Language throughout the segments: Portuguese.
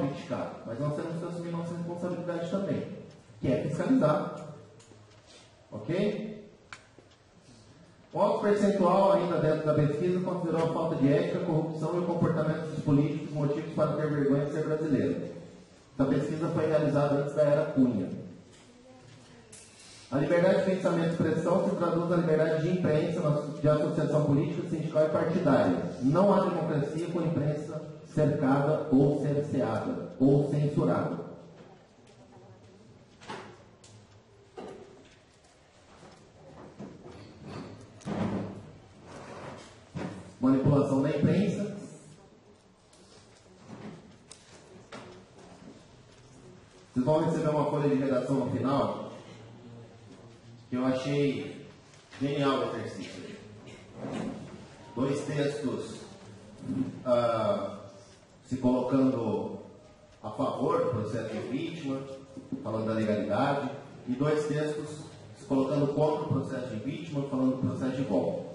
criticar, mas nós temos que assumir nossa responsabilidade também, que é fiscalizar. Ok? O alto percentual ainda dentro da pesquisa considerou a falta de ética, corrupção e o comportamento dos políticos motivos para ter vergonha de ser brasileiro. Essa pesquisa foi realizada antes da era Cunha. A liberdade de pensamento e expressão se traduz na liberdade de imprensa, de associação política, sindical e partidária. Não há democracia com imprensa cercada ou cerceada ou censurada. Manipulação da imprensa. Vocês vão receber uma folha de redação no final, que eu achei genial o exercício. 2 textos se colocando a favor do processo de impeachment, falando da legalidade, e 2 textos se colocando contra o processo de impeachment, falando do processo de golpe.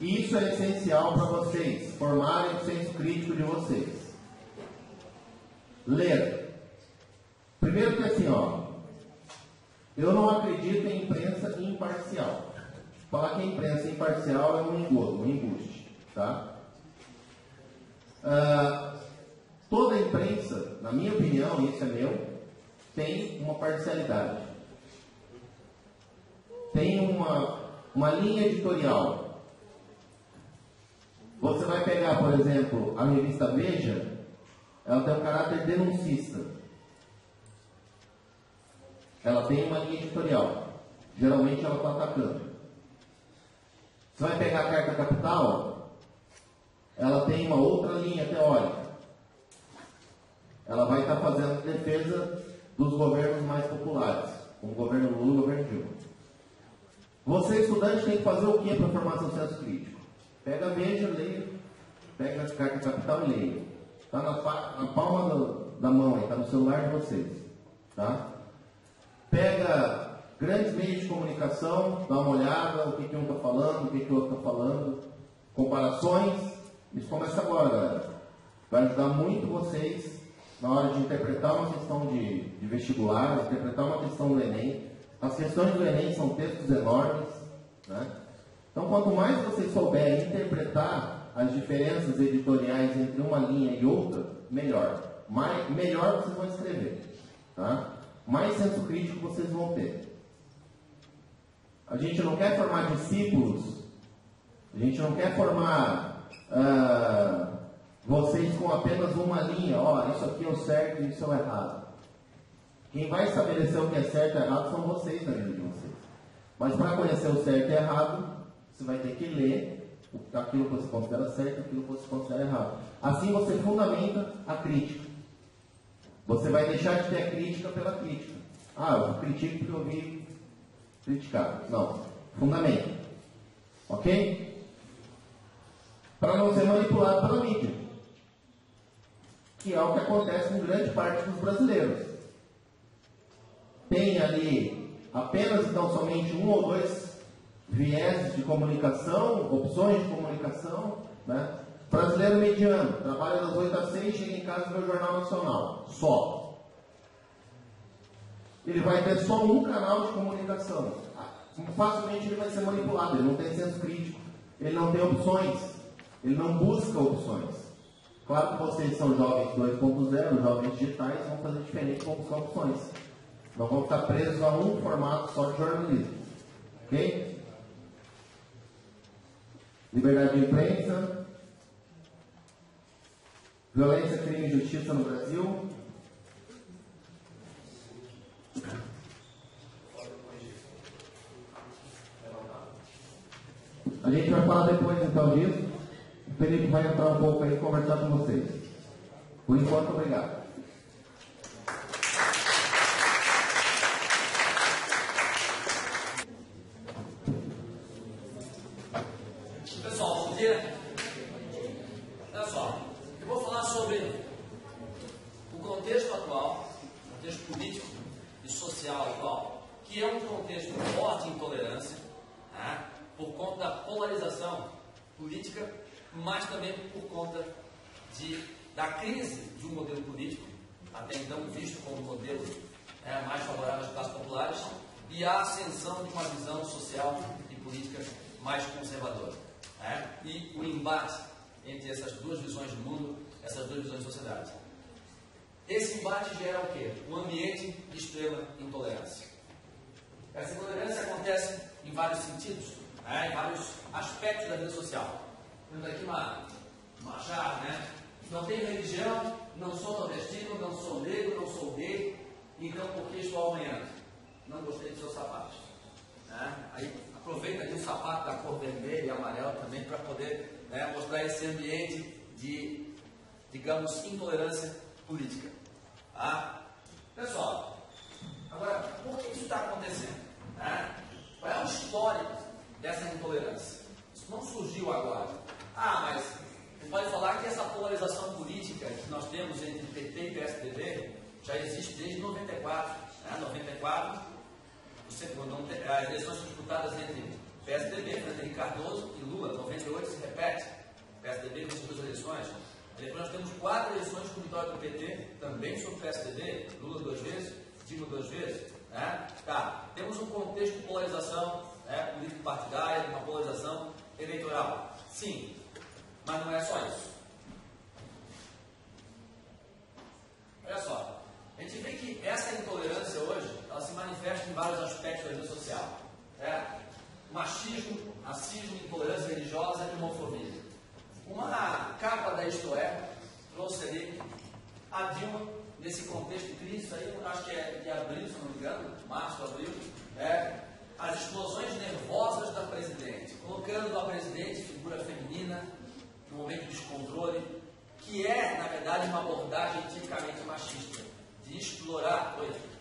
E isso é essencial para vocês formarem o senso crítico de vocês. Ler. Primeiro que assim, eu não acredito em imprensa imparcial. Falar que a imprensa imparcial é um engodo, um embuste. Tá? Toda imprensa, na minha opinião, isso é meu, tem uma parcialidade. Tem uma linha editorial. Você vai pegar, por exemplo, a revista Veja, ela tem um caráter denuncista. Ela tem uma linha editorial. Geralmente ela está atacando. Você vai pegar a Carta Capital, ela tem uma outra linha teórica. Ela vai estar fazendo defesa dos governos mais populares, como o governo Lula e o governo Dilma. Você, estudante, tem que fazer o que para formar seu senso crítico? Pega a Veja, leia. Pega a Carta Capital e leia. Está na palma da mão, está no celular de vocês. Tá? Pega grandes meios de comunicação, dá uma olhada, o que um está falando, o que o outro está falando. Comparações. Isso começa agora, galera. Vai ajudar muito vocês na hora de interpretar uma questão de vestibular, interpretar uma questão do Enem. As questões do Enem são textos enormes, né? Então, quanto mais vocês souberem interpretar as diferenças editoriais entre uma linha e outra, melhor. Melhor vocês vão escrever. Tá? Mais senso crítico vocês vão ter. A gente não quer formar discípulos, a gente não quer formar vocês com apenas uma linha. Isso aqui é o certo e isso é o errado. Quem vai estabelecer o que é certo e errado são vocês na vida de vocês. Mas para conhecer o certo e errado, você vai ter que ler aquilo que você considera certo e aquilo que você considera errado. Assim você fundamenta a crítica. Você vai deixar de ter a crítica pela crítica. Eu critico porque eu ouvi criticar. Não. Fundamenta. Ok? Para não ser manipulado pela mídia. Que é o que acontece com grande parte dos brasileiros. Tem ali apenas, então, somente 1 ou 2 viés de comunicação, opções de comunicação, né? Brasileiro mediano, trabalha das 8 às 6, chega em casa e vê o Jornal Nacional. Só. Ele vai ter só um canal de comunicação. Facilmente ele vai ser manipulado, ele não tem senso crítico, ele não tem opções, ele não busca opções. Claro que vocês são jovens 2.0, jovens digitais, vão fazer diferente com buscar opções. Não vão ficar presos a um formato só de jornalismo. Ok? Liberdade de imprensa, violência, crime e justiça no Brasil. A gente vai falar depois então disso. O Felipe vai entrar um pouco aí e conversar com vocês. Por enquanto, obrigado. Pessoal, bom dia. Olha só, eu vou falar sobre o contexto atual, o contexto político e social atual, que é um contexto de forte intolerância, né, por conta da polarização política, mas também por conta de da crise de um modelo político, até então visto como modelo mais favorável às classes populares, e a ascensão de uma visão social e política mais conservadora. E o embate entre essas duas visões de mundo, essas duas visões de sociedade. Esse embate gera o quê? Um ambiente de extrema intolerância. Essa intolerância acontece em vários sentidos, em vários aspectos da vida social. Temos aqui uma chave, Não tenho religião, não sou nordestino, não sou negro, não sou gay, então por que estou amanhã? Não gostei dos seus sapatos. Aí aproveita aqui o sapato da cor vermelha e amarela também para poder mostrar esse ambiente de, digamos, intolerância política. Pessoal, agora, por que isso está acontecendo? Qual é o histórico dessa intolerância? Isso não surgiu agora. Mas você pode falar que essa polarização política que nós temos entre PT e PSDB já existe desde 94. 94, as eleições disputadas entre PSDB, Fernando Cardoso e Lula, 98 se repete. PSDB vence 2 eleições. Depois nós temos 4 eleições com vitória do PT, também sobre o PSDB, Lula 2 vezes, Dilma 2 vezes. Temos um contexto de polarização político-partidária, uma polarização eleitoral. Sim, mas não é só isso. Olha só, a gente vê que essa intolerância hoje, ela se manifesta em vários aspectos da vida social. Machismo, racismo, intolerância religiosa e homofobia. Uma capa da Isto É trouxe ali a Dilma, nesse contexto de crise, aí, acho que é de abril, se não me engano, março, abril, as explosões nervosas da presidente, colocando a presidente figura feminina, no momento de descontrole, que é, na verdade, uma abordagem tipicamente machista, de explorar coisas.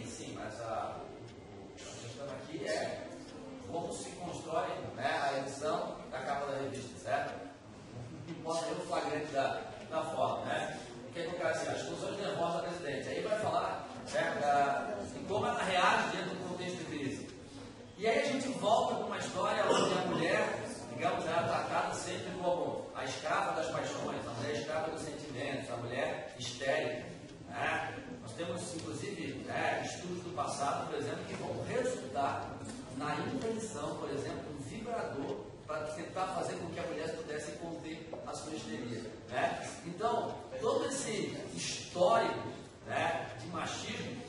Sim, mas a questão aqui é como se constrói a edição da capa da revista, certo? Não importa o flagrante da forma, O que é que o cara assim, as explosões nervosas da presidente. Aí vai falar de como ela reage dentro do contexto de crise. E aí a gente volta para uma história onde a mulher, digamos, é tratada sempre como a escrava das paixões, a mulher escrava dos sentimentos, a mulher histérica. Nós temos, inclusive, estudos do passado, por exemplo, que vão resultar na invenção, por exemplo, de um vibrador para tentar fazer com que a mulher pudesse conter a sua histeria. Então, todo esse histórico de machismo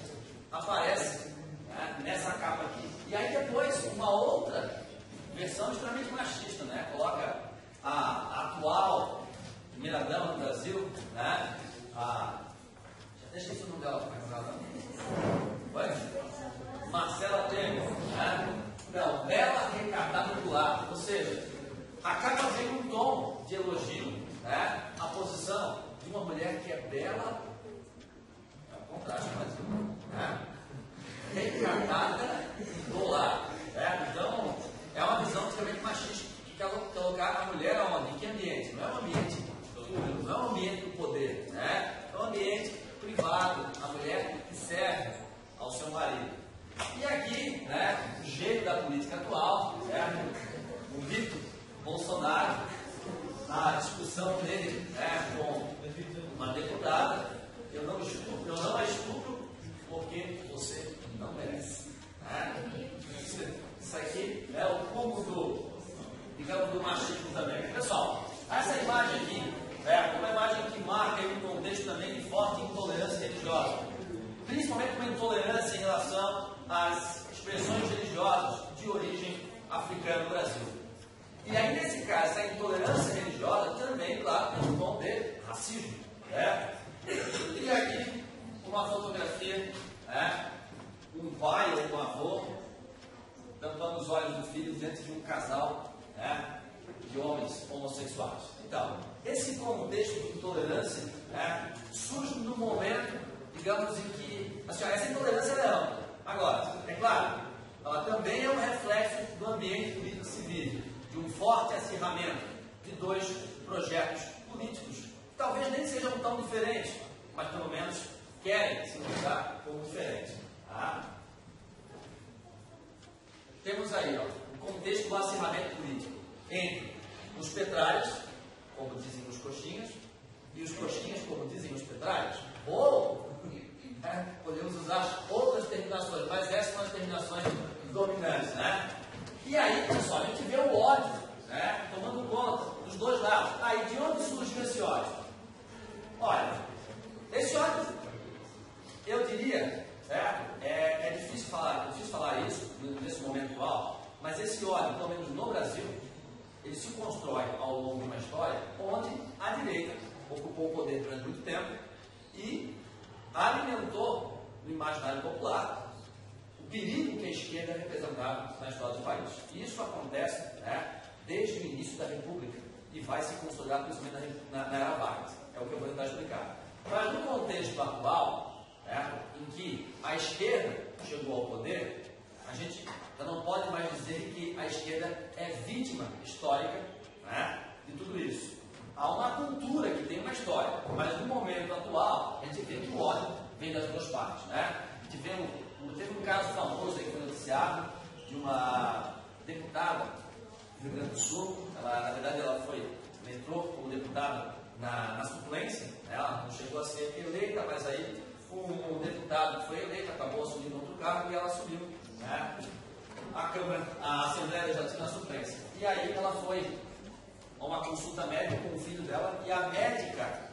aparece nessa capa aqui. E aí depois, uma outra versão extremamente machista, coloca a atual primeira-dama do Brasil, já esqueci o nome dela, Marcela Temer, Não, bela recatada do lado, ou seja, a capa vem um tom de elogio, a posição de uma mulher que é bela, é o contraste, mas recatada do lado, então é uma visão extremamente machista que quer colocar a mulher aonde? Em que ambiente? Não é um ambiente público, não é um ambiente do poder, é um ambiente privado, a mulher que serve ao seu marido. E aqui, o jeito da política atual, o mito Bolsonaro, a discussão dele com uma deputada, eu não a estupro porque você não merece. Isso aqui é o cúmulo do machismo também. Pessoal, essa imagem aqui é uma imagem que marca um contexto também de forte intolerância religiosa, principalmente uma intolerância em relação às expressões religiosas de origem africana no Brasil. E aí, nesse caso, essa intolerância religiosa também, claro, tem um tom de racismo. E aqui, uma fotografia, um pai ou um avô tampando os olhos do filho dentro de um casal de homens homossexuais. Então, esse contexto de intolerância surge no momento, digamos, em que essa intolerância é ampla. Agora, é claro, ela também é um reflexo do ambiente político que se vive, de um forte acirramento de dois projetos políticos, que talvez nem sejam tão diferentes, mas pelo menos querem se mostrar como diferente. Tá? Temos aí o contexto do acirramento político entre os petralhas, como dizem os coxinhas, e os coxinhas, como dizem os petralhas. Ou podemos usar outras terminações, mas essas são as terminações dominantes. Né? E aí, pessoal, a gente vê o ódio, né, tomando conta dos dois lados. Aí, de onde surgiu esse ódio? Olha, esse ódio, eu diria, é difícil falar isso nesse momento atual, mas esse ódio, pelo menos no Brasil, ele se constrói ao longo de uma história onde a direita ocupou o poder durante muito tempo e alimentou no imaginário popular o perigo que a esquerda representava na história do país. E isso acontece, né, desde o início da República e vai se consolidar principalmente na era Vargas. É o que eu vou tentar explicar. Mas no contexto atual, né, em que a esquerda chegou ao poder, a gente já não pode mais dizer que a esquerda é vítima histórica, né, de tudo isso. Há uma cultura que tem uma história, mas no momento atual, a gente vê que o ódio vem das duas partes. Né? Teve um caso famoso aí que foi noticiado de uma deputada do Rio Grande do Sul. Na verdade, ela entrou como deputada na suplência, né? Ela não chegou a ser eleita, mas aí um deputado que foi eleito acabou assumindo outro cargo e ela assumiu, né, a Assembleia Legislativa na suplência. E aí ela foi a uma consulta médica com o filho dela e a médica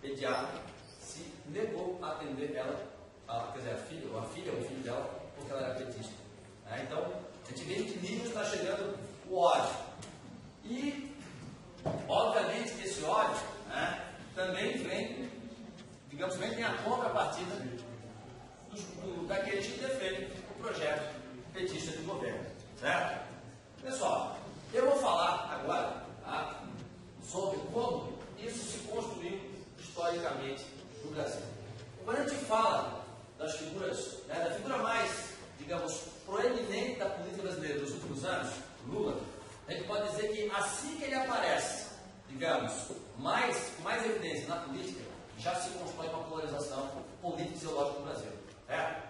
pediatra se negou a atender ela, quer dizer, a filha ou o filho dela, porque ela era petista. Né? Então, a gente vê em que nível está chegando o ódio. E, obviamente, que esse ódio, né, também vem, digamos, tem a contrapartida daqueles que defendem o projeto petista de governo. Certo? Pessoal, eu vou falar agora, tá, sobre como isso se construiu historicamente no Brasil. Quando a gente fala das figuras, né, da figura mais, digamos, proeminente da política brasileira dos últimos anos, Lula, a gente pode dizer que assim que ele aparece, digamos, com mais evidência na política, já se constrói uma polarização política e ideológica no Brasil. A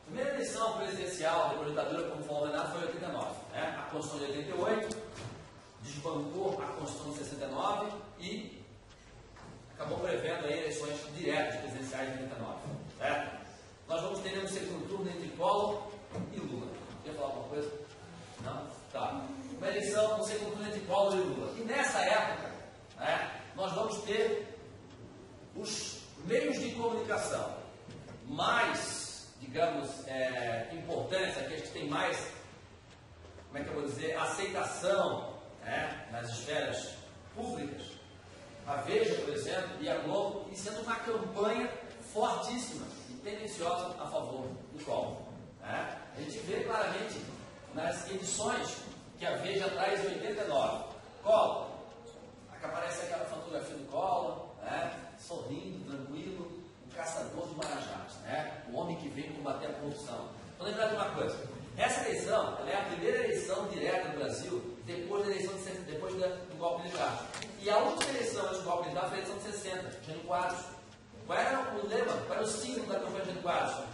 primeira eleição presidencial depois da ditadura, como falou o Renato, foi em 89. Né? A Constituição de 88 desbancou a Constituição de 69 e acabou prevendo aí eleições diretas presidenciais de 89. Certo? Nós vamos ter um segundo turno entre Collor e Lula. Quer falar alguma coisa? Não? Tá. Uma eleição, um segundo turno entre Collor e Lula. E nessa época, né, nós vamos ter os meios de comunicação mais, digamos, importantes, aqueles que têm mais, como é que eu vou dizer, aceitação, né, nas esferas públicas. A Veja, por exemplo, e a Globo, iniciando uma campanha fortíssima e tendenciosa a favor do Collor. Né? A gente vê claramente nas edições que a Veja traz em 89. Collor, que aparece aquela fotografia do Collor, né, sorrindo, tranquilo, um caçador de marajás, né, o homem que veio combater a corrupção. Vou lembrar de uma coisa: essa eleição ela é a primeira eleição direta no Brasil depois da eleição depois do golpe militar. E a última eleição antes do golpe militar foi a eleição de 60, Jânio Quadros. Qual era o lema, qual era o símbolo da campanha de Jânio Quadros?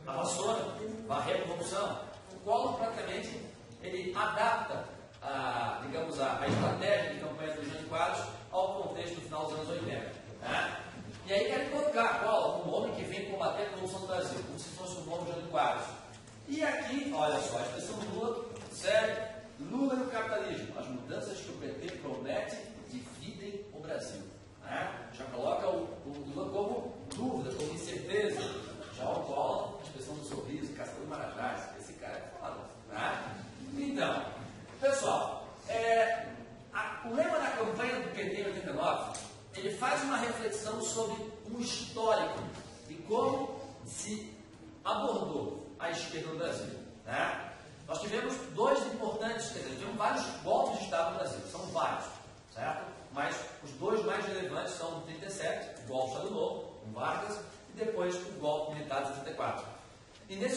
A vassoura, varrer a corrupção. O Collor, praticamente, ele adapta digamos, a estratégia de campanha do Jânio Quadros ao contexto do final dos anos 80. Né? E aí querem colocar Collor como um homem que vem combater a corrupção do Brasil, como se fosse o novo Jânio Quadros. E aqui, olha só, a expressão do Lula, sério, Lula e o capitalismo, as mudanças que o PT promete dividem o Brasil. Né? Já coloca o Lula como dúvida, como incerteza. Já o Collor, a expressão do sorriso, caçador de marajás. Esse cara é foda. Né? Então, pessoal, o lema da campanha do PT em 89, ele faz uma reflexão sobre um histórico de como se abordou a esquerda no Brasil. Né? Nós tivemos dois importantes, quer dizer, tivemos vários golpes de Estado no Brasil, são vários, certo? Mas os dois mais relevantes são o 37, o golpe do Estado Novo, com Vargas, e depois o golpe militar de 64. E nesse